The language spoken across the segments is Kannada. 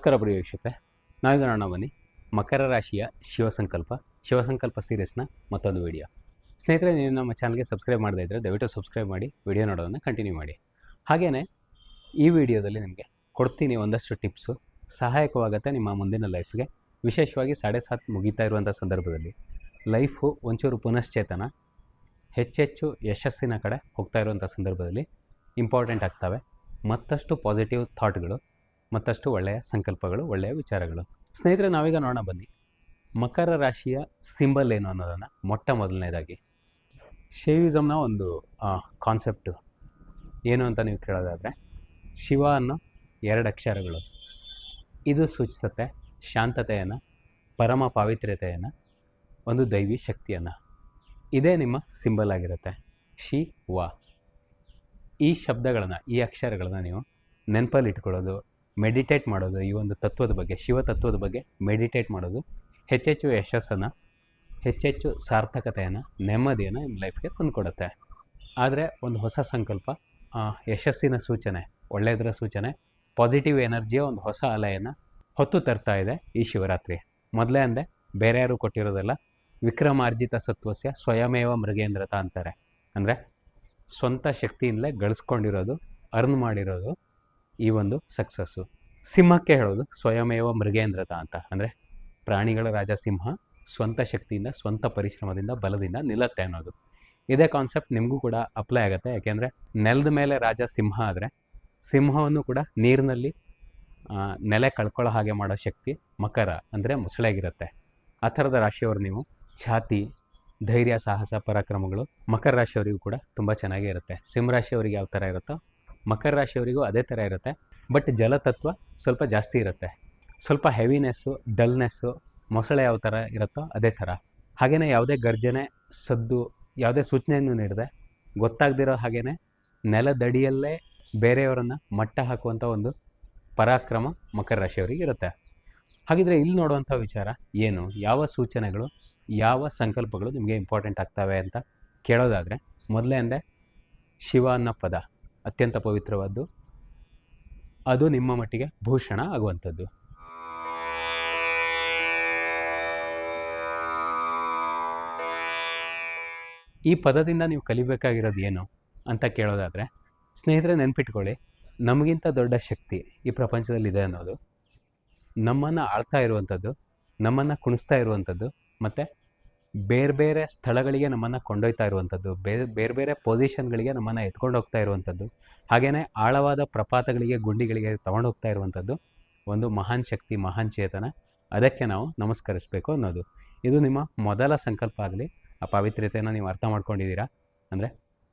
ನಮಸ್ಕಾರ ಪ್ರಿಯ ವೀಕ್ಷಕರೇ, ನಾವೀಗ ನೋಡೋಣ ಬನ್ನಿ ಮಕರ ರಾಶಿಯ ಶಿವಸಂಕಲ್ಪ ಸೀರೀಸ್ನ ಮತ್ತೊಂದು ವಿಡಿಯೋ. ಸ್ನೇಹಿತರೆ, ನೀವು ನಮ್ಮ ಚಾನಲ್ಗೆ ಸಬ್ಸ್ಕ್ರೈಬ್ ಮಾಡದೇ ಇದ್ದರೆ ದಯವಿಟ್ಟು ಸಬ್ಸ್ಕ್ರೈಬ್ ಮಾಡಿ, ವಿಡಿಯೋ ನೋಡೋದನ್ನು ಕಂಟಿನ್ಯೂ ಮಾಡಿ. ಹಾಗೆಯೇ ಈ ವಿಡಿಯೋದಲ್ಲಿ ನಿಮಗೆ ಕೊಡ್ತೀನಿ ಒಂದಷ್ಟು ಟಿಪ್ಸು, ಸಹಾಯಕವಾಗುತ್ತೆ ನಿಮ್ಮ ಮುಂದಿನ ಲೈಫ್ಗೆ. ವಿಶೇಷವಾಗಿ 7.5 ಮುಗೀತಾ ಇರುವಂಥ ಸಂದರ್ಭದಲ್ಲಿ ಲೈಫು ಒಂಚೂರು ಪುನಶ್ಚೇತನ, ಹೆಚ್ಚೆಚ್ಚು ಯಶಸ್ಸಿನ ಕಡೆ ಹೋಗ್ತಾ ಇರುವಂಥ ಸಂದರ್ಭದಲ್ಲಿ ಇಂಪಾರ್ಟೆಂಟ್ ಆಗ್ತವೆ ಮತ್ತಷ್ಟು ಪಾಸಿಟಿವ್ ಥಾಟ್ಗಳು, ಮತ್ತಷ್ಟು ಒಳ್ಳೆಯ ಸಂಕಲ್ಪಗಳು, ಒಳ್ಳೆಯ ವಿಚಾರಗಳು. ಸ್ನೇಹಿತರೆ, ನಾವೀಗ ನೋಡೋಣ ಬನ್ನಿ ಮಕರ ರಾಶಿಯ ಸಿಂಬಲ್ ಏನು ಅನ್ನೋದನ್ನು. ಮೊಟ್ಟ ಮೊದಲನೇದಾಗಿ ಶೈವಿಸಮ್ನ ಒಂದು ಕಾನ್ಸೆಪ್ಟು ಏನು ಅಂತ ನೀವು ಕೇಳೋದಾದರೆ, ಶಿವ ಅನ್ನೋ 2 ಅಕ್ಷರಗಳು. ಇದು ಸೂಚಿಸುತ್ತೆ ಶಾಂತತೆಯನ್ನು, ಪರಮ ಪಾವಿತ್ರ್ಯತೆಯನ್ನು, ಒಂದು ದೈವಿ ಶಕ್ತಿಯನ್ನು. ಇದೇ ನಿಮ್ಮ ಸಿಂಬಲ್ ಆಗಿರುತ್ತೆ, ಶಿವ. ಈ ಶಬ್ದಗಳನ್ನು, ಈ ಅಕ್ಷರಗಳನ್ನು ನೀವು ನೆನಪಲ್ಲಿ ಇಟ್ಕೊಳ್ಳೋದು, ಮೆಡಿಟೇಟ್ ಮಾಡೋದು, ಈ ಒಂದು ತತ್ವದ ಬಗ್ಗೆ, ಶಿವ ತತ್ವದ ಬಗ್ಗೆ ಮೆಡಿಟೇಟ್ ಮಾಡೋದು ಹೆಚ್ಚೆಚ್ಚು ಯಶಸ್ಸನ್ನು, ಹೆಚ್ಚೆಚ್ಚು ಸಾರ್ಥಕತೆಯನ್ನು, ನೆಮ್ಮದಿಯನ್ನು ನಿಮ್ಮ ಲೈಫ್ಗೆ ತಂದುಕೊಡುತ್ತೆ. ಆದರೆ ಒಂದು ಹೊಸ ಸಂಕಲ್ಪ, ಯಶಸ್ಸಿನ ಸೂಚನೆ, ಒಳ್ಳೆಯದರ ಸೂಚನೆ, ಪಾಸಿಟಿವ್ ಎನರ್ಜಿಯ ಒಂದು ಹೊಸ ಅಲೆಯನ್ನು ಹೊತ್ತು ತರ್ತಾ ಇದೆ ಈ ಶಿವರಾತ್ರಿ. ಮೊದಲೇ ಅಂದೆ, ಬೇರೆ ಯಾರು ಕೊಟ್ಟಿರೋದಲ್ಲ, ವಿಕ್ರಮಾರ್ಜಿತ ಸತ್ವಸ್ಯ ಸ್ವಯಮೇವ ಮೃಗೇಂದ್ರತ ಅಂತಾರೆ. ಅಂದರೆ ಸ್ವಂತ ಶಕ್ತಿಯಿಂದಲೇ ಗಳಿಸ್ಕೊಂಡಿರೋದು, ಅರ್ನ್ ಮಾಡಿರೋದು ಈ ಒಂದು ಸಕ್ಸಸ್ಸು. ಸಿಂಹಕ್ಕೆ ಹೇಳೋದು ಸ್ವಯಮೇವ ಮೃಗೇಂದ್ರತ ಅಂತ. ಅಂದರೆ ಪ್ರಾಣಿಗಳ ರಾಜ ಸಿಂಹ ಸ್ವಂತ ಶಕ್ತಿಯಿಂದ, ಸ್ವಂತ ಪರಿಶ್ರಮದಿಂದ, ಬಲದಿಂದ ನಿಲ್ಲತ್ತೆ ಅನ್ನೋದು. ಇದೇ ಕಾನ್ಸೆಪ್ಟ್ ನಿಮಗೂ ಕೂಡ ಅಪ್ಲೈ ಆಗುತ್ತೆ. ಯಾಕೆಂದರೆ ನೆಲದ ಮೇಲೆ ರಾಜ ಸಿಂಹ ಆದರೆ, ಸಿಂಹವನ್ನು ಕೂಡ ನೀರಿನಲ್ಲಿ ನೆಲೆ ಕಳ್ಕೊಳ್ಳೋ ಹಾಗೆ ಮಾಡೋ ಶಕ್ತಿ ಮಕರ ಅಂದರೆ ಮೊಸಳೆಗಿರುತ್ತೆ. ಆ ಥರದ ರಾಶಿಯವರು ನೀವು. ಛಾತಿ, ಧೈರ್ಯ, ಸಾಹಸ, ಪರಾಕ್ರಮಗಳು ಮಕರ ರಾಶಿಯವರಿಗೂ ಕೂಡ ತುಂಬ ಚೆನ್ನಾಗೇ ಇರುತ್ತೆ. ಸಿಂಹರಾಶಿಯವರಿಗೆ ಯಾವ ಥರ ಇರುತ್ತೋ ಮಕರ ರಾಶಿಯವರಿಗೂ ಅದೇ ಥರ ಇರುತ್ತೆ. ಬಟ್ ಜಲತತ್ವ ಸ್ವಲ್ಪ ಜಾಸ್ತಿ ಇರುತ್ತೆ. ಸ್ವಲ್ಪ ಹೆವಿನೆಸ್ಸು, ಡಲ್ನೆಸ್ಸು ಮೊಸಳೆ ಯಾವ ಥರ ಇರುತ್ತೋ ಅದೇ ಥರ. ಹಾಗೆಯೇ ಯಾವುದೇ ಗರ್ಜನೆ, ಸದ್ದು, ಯಾವುದೇ ಸೂಚನೆಯನ್ನು ನೀಡದೆ ಗೊತ್ತಾಗದಿರೋ ಹಾಗೆಯೇ ನೆಲದಡಿಯಲ್ಲೇ ಬೇರೆಯವರನ್ನು ಮಟ್ಟ ಹಾಕುವಂಥ ಒಂದು ಪರಾಕ್ರಮ ಮಕರ ರಾಶಿಯವರಿಗೆ ಇರುತ್ತೆ. ಹಾಗಿದ್ರೆ ಇಲ್ಲಿ ನೋಡುವಂಥ ವಿಚಾರ ಏನು, ಯಾವ ಸೂಚನೆಗಳು, ಯಾವ ಸಂಕಲ್ಪಗಳು ನಿಮಗೆ ಇಂಪಾರ್ಟೆಂಟ್ ಆಗ್ತವೆ ಅಂತ ಕೇಳೋದಾದರೆ, ಮೊದಲೇ ಅಂದೆ ಶಿವ ಅನ್ನೋ ಪದ ಅತ್ಯಂತ ಪವಿತ್ರವಾದ್ದು. ಅದು ನಿಮ್ಮ ಮಟ್ಟಿಗೆ ಭೂಷಣ ಆಗುವಂಥದ್ದು. ಈ ಪದದಿಂದ ನೀವು ಕಲಿಬೇಕಾಗಿರೋದು ಏನು ಅಂತ ಕೇಳೋದಾದರೆ, ಸ್ನೇಹಿತರೆ ನೆನ್ಪಿಟ್ಕೊಳ್ಳಿ, ನಮಗಿಂತ ದೊಡ್ಡ ಶಕ್ತಿ ಈ ಪ್ರಪಂಚದಲ್ಲಿದೆ ಅನ್ನೋದು, ನಮ್ಮನ್ನು ಆಳ್ತಾ ಇರುವಂಥದ್ದು, ನಮ್ಮನ್ನು ಕುಣಿಸ್ತಾ ಇರುವಂಥದ್ದು, ಮತ್ತು ಬೇರೆ ಬೇರೆ ಸ್ಥಳಗಳಿಗೆ ನಮ್ಮನ್ನು ಕೊಂಡೊಯ್ತಾ ಇರುವಂಥದ್ದು, ಬೇರೆ ಬೇರೆ ಪೊಸಿಷನ್ಗಳಿಗೆ ನಮ್ಮನ್ನು ಎತ್ಕೊಂಡು ಹೋಗ್ತಾ ಇರುವಂಥದ್ದು, ಹಾಗೆಯೇ ಆಳವಾದ ಪ್ರಪಾತಗಳಿಗೆ, ಗುಂಡಿಗಳಿಗೆ ತೊಗೊಂಡೋಗ್ತಾ ಇರುವಂಥದ್ದು ಒಂದು ಮಹಾನ್ ಶಕ್ತಿ, ಮಹಾನ್ ಚೇತನ. ಅದಕ್ಕೆ ನಾವು ನಮಸ್ಕರಿಸಬೇಕು ಅನ್ನೋದು. ಇದು ನಿಮ್ಮ ಮೊದಲ ಸಂಕಲ್ಪ ಆಗಲಿ. ಆ ಪಾವಿತ್ರ್ಯತೆಯನ್ನು ನೀವು ಅರ್ಥ ಮಾಡ್ಕೊಂಡಿದ್ದೀರಾ ಅಂದರೆ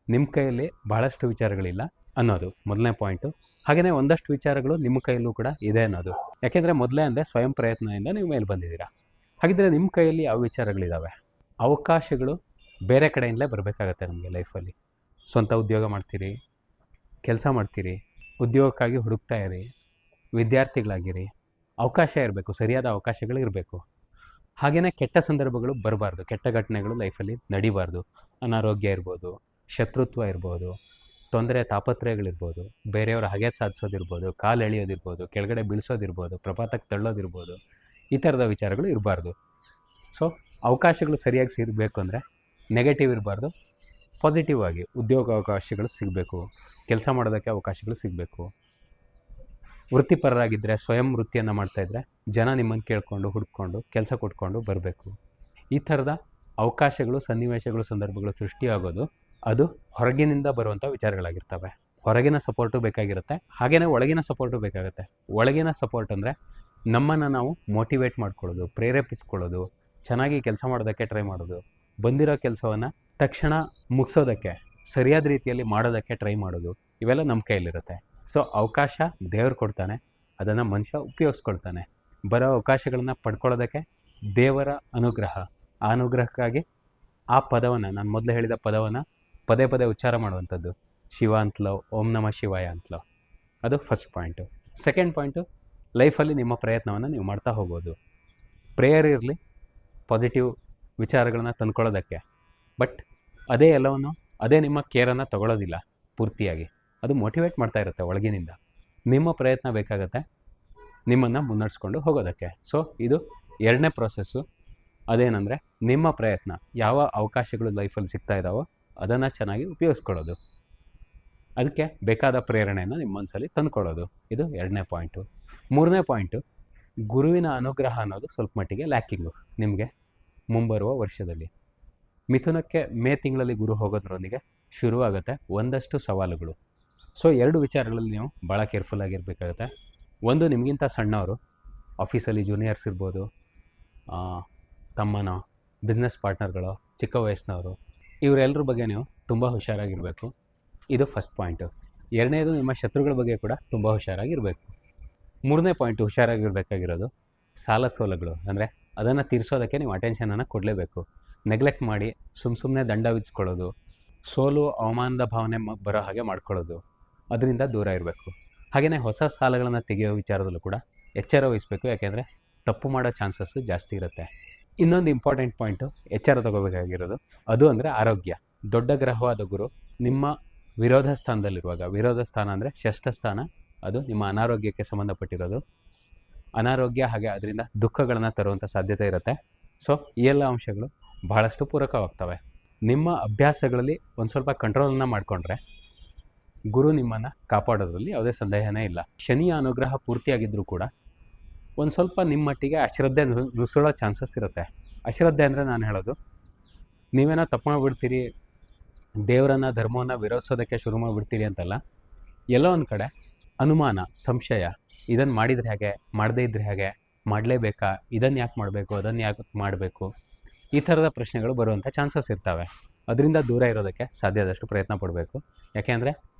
ನಿಮ್ಮ ಕೈಯಲ್ಲಿ ಬಹಳಷ್ಟು ವಿಚಾರಗಳಿಲ್ಲ ಅನ್ನೋದು ಮೊದಲನೇ ಪಾಯಿಂಟು. ಹಾಗೆಯೇ ಒಂದಷ್ಟು ವಿಚಾರಗಳು ನಿಮ್ಮ ಕೈಯಲ್ಲೂ ಕೂಡ ಇದೆ ಅನ್ನೋದು. ಯಾಕೆಂದರೆ ಮೊದಲೇ ಅಂದೆ ಸ್ವಯಂ ಪ್ರಯತ್ನದಿಂದ ನೀವು ಮೇಲೆ ಬಂದಿದ್ದೀರಾ. ಹಾಗಿದ್ದರೆ ನಿಮ್ಮ ಕೈಯಲ್ಲಿ ಯಾವ ವಿಚಾರಗಳಿದ್ದಾವೆ? ಅವಕಾಶಗಳು ಬೇರೆ ಕಡೆಯಿಂದಲೇ ಬರಬೇಕಾಗತ್ತೆ ನಮಗೆ ಲೈಫಲ್ಲಿ. ಸ್ವಂತ ಉದ್ಯೋಗ ಮಾಡ್ತೀರಿ, ಕೆಲಸ ಮಾಡ್ತೀರಿ, ಉದ್ಯೋಗಕ್ಕಾಗಿ ಹುಡುಕ್ತಾ ಇರಿ, ವಿದ್ಯಾರ್ಥಿಗಳಾಗಿರಿ, ಅವಕಾಶ ಇರಬೇಕು, ಸರಿಯಾದ ಅವಕಾಶಗಳು ಇರಬೇಕು. ಹಾಗೆಯೇ ಕೆಟ್ಟ ಸಂದರ್ಭಗಳು ಬರಬಾರ್ದು, ಕೆಟ್ಟ ಘಟನೆಗಳು ಲೈಫಲ್ಲಿ ನಡಿಬಾರ್ದು. ಅನಾರೋಗ್ಯ ಇರ್ಬೋದು, ಶತ್ರುತ್ವ ಇರ್ಬೋದು, ತೊಂದರೆ ತಾಪತ್ರಯಗಳಿರ್ಬೋದು, ಬೇರೆಯವರ ಹಗೆ ಸಾಧಿಸೋದಿರ್ಬೋದು, ಕಾಲು ಎಳೆಯೋದಿರ್ಬೋದು, ಕೆಳಗಡೆ ಬೀಳಿಸೋದಿರ್ಬೋದು, ಪ್ರಪಾತಕ್ಕೆ ತಳ್ಳೋದಿರ್ಬೋದು, ಈ ಥರದ ವಿಚಾರಗಳು ಇರಬಾರ್ದು. ಸೊ ಅವಕಾಶಗಳು ಸರಿಯಾಗಿ ಸಿಗಬೇಕು ಅಂದರೆ ನೆಗೆಟಿವ್ ಇರಬಾರ್ದು, ಪಾಸಿಟಿವ್ ಆಗಿ ಉದ್ಯೋಗ ಅವಕಾಶಗಳು ಸಿಗಬೇಕು, ಕೆಲಸ ಮಾಡೋದಕ್ಕೆ ಅವಕಾಶಗಳು ಸಿಗಬೇಕು. ವೃತ್ತಿಪರರಾಗಿದ್ದರೆ, ಸ್ವಯಂ ವೃತ್ತಿಯನ್ನು ಮಾಡ್ತಾಯಿದ್ರೆ ಜನ ನಿಮ್ಮನ್ನು ಕೇಳಿಕೊಂಡು, ಹುಡ್ಕೊಂಡು, ಕೆಲಸ ಕೊಟ್ಕೊಂಡು ಬರಬೇಕು. ಈ ಥರದ ಅವಕಾಶಗಳು, ಸನ್ನಿವೇಶಗಳು, ಸಂದರ್ಭಗಳು ಸೃಷ್ಟಿಯಾಗೋದು ಅದು ಹೊರಗಿನಿಂದ ಬರುವಂಥ ವಿಚಾರಗಳಾಗಿರ್ತವೆ. ಹೊರಗಿನ ಸಪೋರ್ಟು ಬೇಕಾಗಿರುತ್ತೆ, ಹಾಗೆಯೇ ಒಳಗಿನ ಸಪೋರ್ಟು ಬೇಕಾಗುತ್ತೆ. ಒಳಗಿನ ಸಪೋರ್ಟ್ ಅಂದರೆ ನಮ್ಮನ್ನು ನಾವು ಮೋಟಿವೇಟ್ ಮಾಡ್ಕೊಳ್ಳೋದು, ಪ್ರೇರೇಪಿಸ್ಕೊಳ್ಳೋದು, ಚೆನ್ನಾಗಿ ಕೆಲಸ ಮಾಡೋದಕ್ಕೆ ಟ್ರೈ ಮಾಡೋದು, ಬಂದಿರೋ ಕೆಲಸವನ್ನು ತಕ್ಷಣ ಮುಗಿಸೋದಕ್ಕೆ, ಸರಿಯಾದ ರೀತಿಯಲ್ಲಿ ಮಾಡೋದಕ್ಕೆ ಟ್ರೈ ಮಾಡೋದು, ಇವೆಲ್ಲ ನಮ್ಮ ಕೈಯಲ್ಲಿರುತ್ತೆ. ಸೊ ಅವಕಾಶ ದೇವರು ಕೊಡ್ತಾನೆ, ಅದನ್ನು ಮನುಷ್ಯ ಉಪಯೋಗಿಸ್ಕೊಳ್ತಾನೆ. ಬರೋ ಅವಕಾಶಗಳನ್ನು ಪಡ್ಕೊಳ್ಳೋದಕ್ಕೆ ದೇವರ ಅನುಗ್ರಹ. ಆ ಅನುಗ್ರಹಕ್ಕಾಗಿ ಆ ಪದವನ್ನು, ನಾನು ಮೊದಲು ಹೇಳಿದ ಪದವನ್ನು ಪದೇ ಪದೇ ಉಚ್ಚಾರ ಮಾಡುವಂಥದ್ದು, ಶಿವ ಅಂತಲೋ, ಓಂ ನಮಃ ಶಿವಾಯ ಅಂತಲೋ. ಅದು ಫಸ್ಟ್ ಪಾಯಿಂಟು. ಸೆಕೆಂಡ್ ಪಾಯಿಂಟು, ಲೈಫಲ್ಲಿ ನಿಮ್ಮ ಪ್ರಯತ್ನವನ್ನು ನೀವು ಮಾಡ್ತಾ ಹೋಗೋದು. ಪ್ರೇಯರ್ ಇರಲಿ, ಪಾಸಿಟಿವ್ ವಿಚಾರಗಳನ್ನ ತಂದ್ಕೊಳ್ಳೋದಕ್ಕೆ. ಬಟ್ ಅದೇ ಎಲ್ಲವನ್ನು, ಅದೇ ನಿಮ್ಮ ಕೇರನ್ನು ತಗೊಳ್ಳೋದಿಲ್ಲ ಪೂರ್ತಿಯಾಗಿ. ಅದು ಮೋಟಿವೇಟ್ ಮಾಡ್ತಾ ಇರುತ್ತೆ ಒಳಗಿನಿಂದ. ನಿಮ್ಮ ಪ್ರಯತ್ನ ಬೇಕಾಗತ್ತೆ. ನಿಮ್ಮನ್ನು ಮುನ್ನಡೆಸ್ಕೊಂಡು ಹೋಗೋದಕ್ಕೆ. ಸೊ ಇದು ಎರಡನೇ ಪ್ರೋಸೆಸ್ಸು. ಅದೇನೆಂದರೆ ನಿಮ್ಮ ಪ್ರಯತ್ನ, ಯಾವ ಅವಕಾಶಗಳು ಲೈಫಲ್ಲಿ ಸಿಗ್ತಾ ಇದ್ದಾವೋ ಅದನ್ನು ಚೆನ್ನಾಗಿ ಉಪಯೋಗಿಸ್ಕೊಳ್ಳೋದು, ಅದಕ್ಕೆ ಬೇಕಾದ ಪ್ರೇರಣೆಯನ್ನು ನಿಮ್ಮ ಮನಸ್ಸಲ್ಲಿ ತಂದುಕೊಳ್ಳೋದು. ಇದು ಎರಡನೇ ಪಾಯಿಂಟು. ಮೂರನೇ ಪಾಯಿಂಟು, ಗುರುವಿನ ಅನುಗ್ರಹ ಅನ್ನೋದು ಸ್ವಲ್ಪ ಮಟ್ಟಿಗೆ ಲ್ಯಾಕಿಂಗು ನಿಮಗೆ ಮುಂಬರುವ ವರ್ಷದಲ್ಲಿ. ಮಿಥುನಕ್ಕೆ ಮೇ ತಿಂಗಳಲ್ಲಿ ಗುರು ಹೋಗೋದ್ರೊಂದಿಗೆ ಶುರುವಾಗುತ್ತೆ ಒಂದಷ್ಟು ಸವಾಲುಗಳು. ಸೊ ಎರಡು ವಿಚಾರಗಳಲ್ಲಿ ನೀವು ಭಾಳ ಕೇರ್ಫುಲ್ಲಾಗಿರಬೇಕಾಗುತ್ತೆ. ಒಂದು, ನಿಮಗಿಂತ ಸಣ್ಣವರು, ಆಫೀಸಲ್ಲಿ ಜೂನಿಯರ್ಸ್ ಇರ್ಬೋದು, ತಮ್ಮನೋ, ಬಿಸ್ನೆಸ್ ಪಾರ್ಟ್ನರ್ಗಳು, ಚಿಕ್ಕ ವಯಸ್ಸಿನವರು, ಇವರೆಲ್ಲರ ಬಗ್ಗೆ ನೀವು ತುಂಬ ಹುಷಾರಾಗಿರಬೇಕು. ಇದು ಫಸ್ಟ್ ಪಾಯಿಂಟು. ಎರಡನೇದು, ನಿಮ್ಮ ಶತ್ರುಗಳ ಬಗ್ಗೆ ಕೂಡ ತುಂಬ ಹುಷಾರಾಗಿರಬೇಕು. ಮೂರನೇ ಪಾಯಿಂಟು, ಹುಷಾರಾಗಿರಬೇಕಾಗಿರೋದು ಸಾಲ ಸೋಲಗಳು. ಅಂದರೆ ಅದನ್ನು ತೀರಿಸೋದಕ್ಕೆ ನೀವು ಅಟೆನ್ಷನನ್ನು ಕೊಡಲೇಬೇಕು. ನೆಗ್ಲೆಕ್ಟ್ ಮಾಡಿ ಸುಮ್ಮನೆ ದಂಡ ವಿಧಿಸ್ಕೊಳ್ಳೋದು, ಸೋಲು ಅವಮಾನದ ಭಾವನೆ ಬರೋ ಹಾಗೆ ಮಾಡ್ಕೊಳ್ಳೋದು, ಅದರಿಂದ ದೂರ ಇರಬೇಕು. ಹಾಗೆಯೇ ಹೊಸ ಸಾಲಗಳನ್ನು ತೆಗೆಯೋ ವಿಚಾರದಲ್ಲೂ ಕೂಡ ಎಚ್ಚರ ವಹಿಸಬೇಕು, ಯಾಕೆಂದರೆ ತಪ್ಪು ಮಾಡೋ ಚಾನ್ಸಸ್ಸು ಜಾಸ್ತಿ ಇರುತ್ತೆ. ಇನ್ನೊಂದು ಇಂಪಾರ್ಟೆಂಟ್ ಪಾಯಿಂಟು ಎಚ್ಚರ ತಗೋಬೇಕಾಗಿರೋದು, ಅದು ಅಂದರೆ ಆರೋಗ್ಯ. ದೊಡ್ಡ ಗ್ರಹವಾದ ಗುರು ನಿಮ್ಮ ವಿರೋಧ ಸ್ಥಾನದಲ್ಲಿರುವಾಗ, ವಿರೋಧ ಸ್ಥಾನ ಅಂದರೆ ಷಷ್ಠ ಸ್ಥಾನ, ಅದು ನಿಮ್ಮ ಅನಾರೋಗ್ಯಕ್ಕೆ ಸಂಬಂಧಪಟ್ಟಿರೋದು. ಅನಾರೋಗ್ಯ ಹಾಗೆ ಅದರಿಂದ ದುಃಖಗಳನ್ನು ತರುವಂಥ ಸಾಧ್ಯತೆ ಇರುತ್ತೆ. ಸೊ ಈ ಎಲ್ಲ ಅಂಶಗಳು ಬಹಳಷ್ಟು ಪೂರಕವಾಗ್ತವೆ. ನಿಮ್ಮ ಅಭ್ಯಾಸಗಳಲ್ಲಿ ಒಂದು ಸ್ವಲ್ಪ ಕಂಟ್ರೋಲನ್ನು ಮಾಡಿಕೊಂಡ್ರೆ ಗುರು ನಿಮ್ಮನ್ನು ಕಾಪಾಡೋದ್ರಲ್ಲಿ ಯಾವುದೇ ಸಂದೇಹನೇ ಇಲ್ಲ. ಶನಿಯ ಅನುಗ್ರಹ ಪೂರ್ತಿಯಾಗಿದ್ದರೂ ಕೂಡ ಒಂದು ಸ್ವಲ್ಪ ನಿಮ್ಮ ಮಟ್ಟಿಗೆ ಅಶ್ರದ್ಧೆ ನುಸುಳೋ ಚಾನ್ಸಸ್ ಇರುತ್ತೆ. ಅಶ್ರದ್ಧೆ ಅಂದರೆ ನಾನು ಹೇಳೋದು, ನೀವೇನೋ ತಪ್ಪು ಮಾಡಿಬಿಡ್ತೀರಿ, ದೇವರನ್ನು ಧರ್ಮವನ್ನು ವಿರೋಧಿಸೋದಕ್ಕೆ ಶುರು ಮಾಡಿಬಿಡ್ತೀರಿ ಅಂತಲ್ಲ. ಎಲ್ಲೋ ಒಂದು ಕಡೆ ಅನುಮಾನ, ಸಂಶಯ, ಇದನ್ನು ಮಾಡಿದರೆ ಹೇಗೆ, ಮಾಡದೇ ಇದ್ದರೆ ಹೇಗೆ, ಮಾಡಲೇಬೇಕಾ, ಇದನ್ನು ಯಾಕೆ ಮಾಡಬೇಕು, ಅದನ್ನು ಯಾಕೆ ಮಾಡಬೇಕು, ಈ ಥರದ ಪ್ರಶ್ನೆಗಳು ಬರುವಂಥ ಚಾನ್ಸಸ್ ಇರ್ತವೆ. ಅದರಿಂದ ದೂರ ಇರೋದಕ್ಕೆ ಸಾಧ್ಯ ಆದಷ್ಟು ಪ್ರಯತ್ನ ಪಡಬೇಕು. ಯಾಕೆಂದರೆ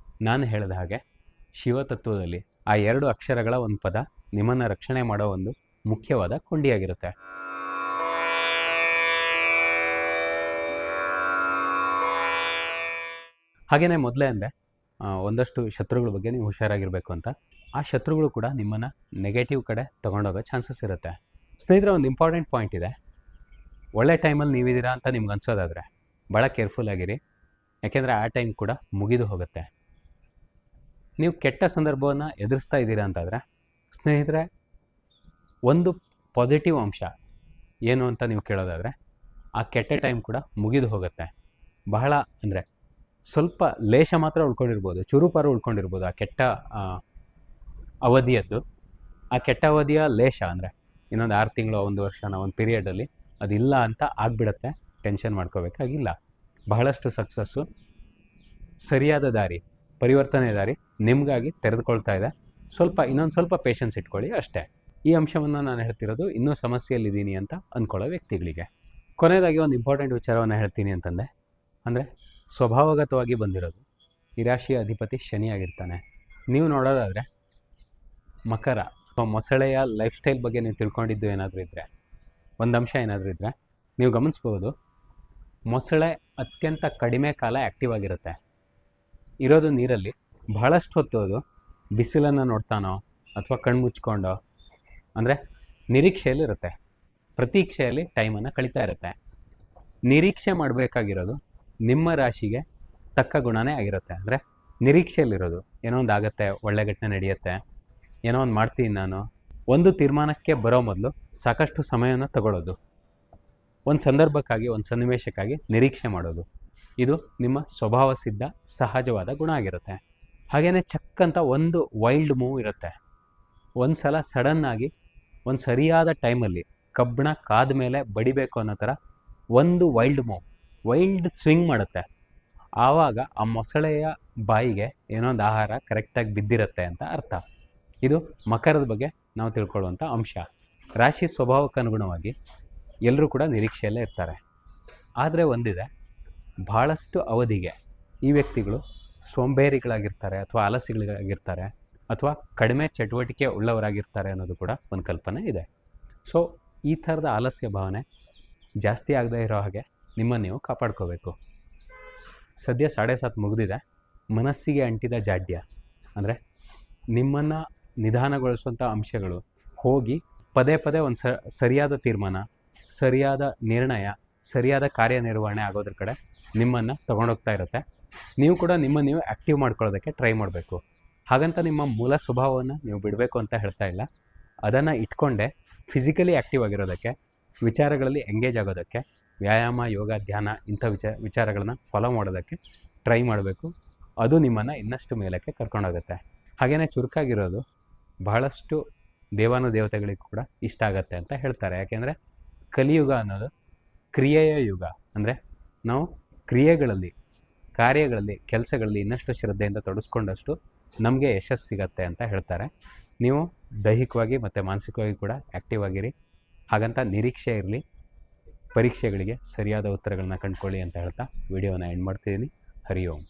ನಾನು ಹೇಳಿದ ಹಾಗೆ ಶಿವತತ್ವದಲ್ಲಿ ಆ 2 ಅಕ್ಷರಗಳ ಒಂದು ಪದ ನಿಮ್ಮನ್ನು ರಕ್ಷಣೆ ಮಾಡೋ ಒಂದು ಮುಖ್ಯವಾದ ಕೊಂಡಿಯಾಗಿರುತ್ತೆ. ಹಾಗೆಯೇ ಮೊದಲೇ ಅಂದೆ ಒಂದಷ್ಟು ಶತ್ರುಗಳ ಬಗ್ಗೆ ನೀವು ಹುಷಾರಾಗಿರಬೇಕು ಅಂತ. ಆ ಶತ್ರುಗಳು ಕೂಡ ನಿಮ್ಮನ್ನು ನೆಗೆಟಿವ್ ಕಡೆ ತೊಗೊಂಡೋಗೋ ಚಾನ್ಸಸ್ ಇರುತ್ತೆ. ಸ್ನೇಹಿತರೆ, ಒಂದು ಇಂಪಾರ್ಟೆಂಟ್ ಪಾಯಿಂಟ್ ಇದೆ. ಒಳ್ಳೆ ಟೈಮಲ್ಲಿ ನೀವಿದ್ದೀರಾ ಅಂತ ನಿಮ್ಗೆ ಅನ್ಸೋದಾದರೆ ಭಾಳ ಕೇರ್ಫುಲ್ಲಾಗಿರಿ, ಯಾಕೆಂದರೆ ಆ ಟೈಮ್ ಕೂಡ ಮುಗಿದು ಹೋಗುತ್ತೆ. ನೀವು ಕೆಟ್ಟ ಸಂದರ್ಭವನ್ನು ಎದುರಿಸ್ತಾ ಇದ್ದೀರಾ ಅಂತಾದರೆ ಸ್ನೇಹಿತರೆ, ಒಂದು ಪಾಸಿಟಿವ್ ಅಂಶ ಏನು ಅಂತ ನೀವು ಕೇಳೋದಾದರೆ, ಆ ಕೆಟ್ಟ ಟೈಮ್ ಕೂಡ ಮುಗಿದು ಹೋಗುತ್ತೆ. ಬಹಳ ಅಂದರೆ ಸ್ವಲ್ಪ ಲೇಷ ಮಾತ್ರ ಉಳ್ಕೊಂಡಿರ್ಬೋದು, ಚೂರುಪಾರು ಉಳ್ಕೊಂಡಿರ್ಬೋದು ಆ ಕೆಟ್ಟ ಅವಧಿಯದ್ದು. ಆ ಕೆಟ್ಟ ಅವಧಿಯ ಲೇಷ ಅಂದರೆ ಇನ್ನೊಂದು 6 ತಿಂಗಳು, 1 ವರ್ಷನ, ಒಂದು ಪೀರಿಯಡಲ್ಲಿ ಅದಿಲ್ಲ ಅಂತ ಆಗಿಬಿಡುತ್ತೆ. ಟೆನ್ಷನ್ ಮಾಡ್ಕೋಬೇಕಾಗಿಲ್ಲ. ಬಹಳಷ್ಟು ಸಕ್ಸಸ್ಸು, ಸರಿಯಾದ ದಾರಿ, ಪರಿವರ್ತನೆ ದಾರಿ ನಿಮಗಾಗಿ ತೆರೆದುಕೊಳ್ತಾ ಇದೆ. ಇನ್ನೊಂದು ಸ್ವಲ್ಪ ಪೇಷನ್ಸ್ ಇಟ್ಕೊಳ್ಳಿ ಅಷ್ಟೇ. ಈ ಅಂಶವನ್ನು ನಾನು ಹೇಳ್ತಿರೋದು ಇನ್ನೂ ಸಮಸ್ಯೆಯಲ್ಲಿದ್ದೀನಿ ಅಂತ ಅಂದ್ಕೊಳ್ಳೋ ವ್ಯಕ್ತಿಗಳಿಗೆ. ಕೊನೆಯದಾಗಿ ಒಂದು ಇಂಪಾರ್ಟೆಂಟ್ ವಿಚಾರವನ್ನು ಹೇಳ್ತೀನಿ ಅಂತಂದೆ. ಅಂದರೆ ಸ್ವಭಾವಗತವಾಗಿ ಬಂದಿರೋದು ಈ ರಾಶಿಯ ಅಧಿಪತಿ ಶನಿಯಾಗಿರ್ತಾನೆ. ನೀವು ನೋಡೋದಾದರೆ ಮಕರ ಅಥವಾ ಮೊಸಳೆಯ ಲೈಫ್ ಸ್ಟೈಲ್ ಬಗ್ಗೆ ನೀವು ತಿಳ್ಕೊಂಡಿದ್ದು ಏನಾದರೂ ಇದ್ದರೆ, ಒಂದು ಅಂಶ ಏನಾದರೂ ಇದ್ದರೆ ನೀವು ಗಮನಿಸ್ಬೋದು. ಮೊಸಳೆ ಅತ್ಯಂತ ಕಡಿಮೆ ಕಾಲ ಆ್ಯಕ್ಟಿವ್ ಆಗಿರುತ್ತೆ. ಇರೋದು ನೀರಲ್ಲಿ. ಬಹಳಷ್ಟು ಹೊತ್ತು ಅದು ಬಿಸಿಲನ್ನು ನೋಡ್ತಾನೋ ಅಥವಾ ಕಣ್ಣು ಮುಚ್ಕೊಂಡೋ, ಅಂದರೆ ನಿರೀಕ್ಷೆಯಲ್ಲಿರುತ್ತೆ. ಪ್ರತೀಕ್ಷೆಯಲ್ಲಿ ಟೈಮನ್ನು ಕಳೀತಾ ಇರುತ್ತೆ. ನಿರೀಕ್ಷೆ ಮಾಡಬೇಕಾಗಿರೋದು ನಿಮ್ಮ ರಾಶಿಗೆ ತಕ್ಕ ಗುಣನೇ ಆಗಿರುತ್ತೆ. ಅಂದರೆ ನಿರೀಕ್ಷೆಯಲ್ಲಿರೋದು ಏನೋ ಒಂದು ಆಗುತ್ತೆ, ಒಳ್ಳೆ ಘಟನೆ ನಡೆಯುತ್ತೆ, ಏನೋ ಒಂದು ಮಾಡ್ತೀನಿ ನಾನು, ಒಂದು ತೀರ್ಮಾನಕ್ಕೆ ಬರೋ ಮೊದಲು ಸಾಕಷ್ಟು ಸಮಯವನ್ನು ತಗೊಳ್ಳೋದು, ಒಂದು ಸಂದರ್ಭಕ್ಕಾಗಿ, ಒಂದು ಸನ್ನಿವೇಶಕ್ಕಾಗಿ ನಿರೀಕ್ಷೆ ಮಾಡೋದು, ಇದು ನಿಮ್ಮ ಸ್ವಭಾವ ಸಿದ್ಧ ಸಹಜವಾದ ಗುಣ ಆಗಿರುತ್ತೆ. ಹಾಗೆಯೇ ಚಕ್ಕಂತ ಒಂದು ವೈಲ್ಡ್ ಮೂವ್ ಇರುತ್ತೆ. ಒಂದು ಸಲ ಸಡನ್ನಾಗಿ ಒಂದು ಸರಿಯಾದ ಟೈಮಲ್ಲಿ ಕಬ್ಬಣ ಕಾದ ಮೇಲೆ ಬಡಿಬೇಕು ಅನ್ನೋ ಥರ ಒಂದು ವೈಲ್ಡ್ ಸ್ವಿಂಗ್ ಮಾಡುತ್ತೆ. ಆವಾಗ ಆ ಮೊಸಳೆಯ ಬಾಯಿಗೆ ಏನೋ ಒಂದು ಆಹಾರ ಕರೆಕ್ಟಾಗಿ ಬಿದ್ದಿರುತ್ತೆ ಅಂತ ಅರ್ಥ. ಇದು ಮಕರದ ಬಗ್ಗೆ ನಾವು ತಿಳ್ಕೊಳ್ಳುವಂಥ ಅಂಶ. ರಾಶಿ ಸ್ವಭಾವಕ್ಕೆ ಅನುಗುಣವಾಗಿ ಎಲ್ಲರೂ ಕೂಡ ನಿರೀಕ್ಷೆಯಲ್ಲೇ ಇರ್ತಾರೆ. ಆದರೆ ಒಂದಿದೆ, ಭಾಳಷ್ಟು ಅವಧಿಗೆ ಈ ವ್ಯಕ್ತಿಗಳು ಸೋಂಬೇರಿಗಳಾಗಿರ್ತಾರೆ ಅಥವಾ ಆಲಸಿಗಳಾಗಿರ್ತಾರೆ ಅಥವಾ ಕಡಿಮೆ ಚಟುವಟಿಕೆ ಉಳ್ಳವರಾಗಿರ್ತಾರೆ ಅನ್ನೋದು ಕೂಡ ಒಂದು ಕಲ್ಪನೆ ಇದೆ. ಸೊ ಈ ಥರದ ಆಲಸ್ಯ ಭಾವನೆ ಜಾಸ್ತಿ ಆಗದೇ ಇರೋ ಹಾಗೆ ನಿಮ್ಮನ್ನು ನೀವು ಕಾಪಾಡ್ಕೋಬೇಕು. ಸದ್ಯ 7:30 ಮುಗಿದಿದೆ. ಮನಸ್ಸಿಗೆ ಅಂಟಿದ ಜಾಡ್ಯ ಅಂದರೆ ನಿಮ್ಮನ್ನು ನಿಧಾನಗೊಳಿಸುವಂಥ ಅಂಶಗಳು ಹೋಗಿ ಪದೇ ಪದೇ ಒಂದು ಸರಿಯಾದ ತೀರ್ಮಾನ, ಸರಿಯಾದ ನಿರ್ಣಯ, ಸರಿಯಾದ ಕಾರ್ಯನಿರ್ವಹಣೆ ಆಗೋದ್ರ ಕಡೆ ನಿಮ್ಮನ್ನು ತೊಗೊಂಡೋಗ್ತಾ ಇರುತ್ತೆ. ನೀವು ಕೂಡ ನಿಮ್ಮನ್ನು ನೀವು ಆ್ಯಕ್ಟಿವ್ ಮಾಡ್ಕೊಳ್ಳೋದಕ್ಕೆ ಟ್ರೈ ಮಾಡಬೇಕು. ಹಾಗಂತ ನಿಮ್ಮ ಮೂಲ ಸ್ವಭಾವವನ್ನು ನೀವು ಬಿಡಬೇಕು ಅಂತ ಹೇಳ್ತಾ ಇಲ್ಲ. ಅದನ್ನು ಇಟ್ಕೊಂಡೆ ಫಿಸಿಕಲಿ ಆ್ಯಕ್ಟಿವ್ ಆಗಿರೋದಕ್ಕೆ, ವಿಚಾರಗಳಲ್ಲಿ ಎಂಗೇಜ್ ಆಗೋದಕ್ಕೆ, ವ್ಯಾಯಾಮ, ಯೋಗ, ಧ್ಯಾನ ಇಂಥ ವಿಚಾರಗಳನ್ನ ಫಾಲೋ ಮಾಡೋದಕ್ಕೆ ಟ್ರೈ ಮಾಡಬೇಕು. ಅದು ನಿಮ್ಮನ್ನು ಇನ್ನಷ್ಟು ಮೇಲಕ್ಕೆ ಕರ್ಕೊಂಡೋಗುತ್ತೆ. ಹಾಗೆಯೇ ಚುರುಕಾಗಿರೋದು ಬಹಳಷ್ಟು ದೇವಾನುದೇವತೆಗಳಿಗೂ ಕೂಡ ಇಷ್ಟ ಆಗುತ್ತೆ ಅಂತ ಹೇಳ್ತಾರೆ. ಯಾಕೆಂದರೆ ಕಲಿಯುಗ ಅನ್ನೋದು ಕ್ರಿಯೆಯ ಯುಗ. ಅಂದರೆ ನಾವು ಕ್ರಿಯೆಗಳಲ್ಲಿ, ಕಾರ್ಯಗಳಲ್ಲಿ, ಕೆಲಸಗಳಲ್ಲಿ ಇನ್ನಷ್ಟು ಶ್ರದ್ಧೆಯಿಂದ ತೊಡಗಿಸ್ಕೊಂಡಷ್ಟು ನಮಗೆ ಯಶಸ್ಸು ಸಿಗತ್ತೆ ಅಂತ ಹೇಳ್ತಾರೆ. ನೀವು ದೈಹಿಕವಾಗಿ ಮತ್ತು ಮಾನಸಿಕವಾಗಿ ಕೂಡ ಆ್ಯಕ್ಟಿವ್ ಆಗಿರಿ. ಹಾಗಂತ ನಿರೀಕ್ಷೆ ಇರಲಿ, ಪರೀಕ್ಷೆಗಳಿಗೆ ಸರಿಯಾದ ಉತ್ತರಗಳನ್ನ ಕಂಡುಕೊಳ್ಳಿ ಅಂತ ಹೇಳ್ತಾ ವಿಡಿಯೋನ ಎಂಡ್ ಮಾಡ್ತಿದ್ದೀನಿ. ಹರಿ ಓಂ.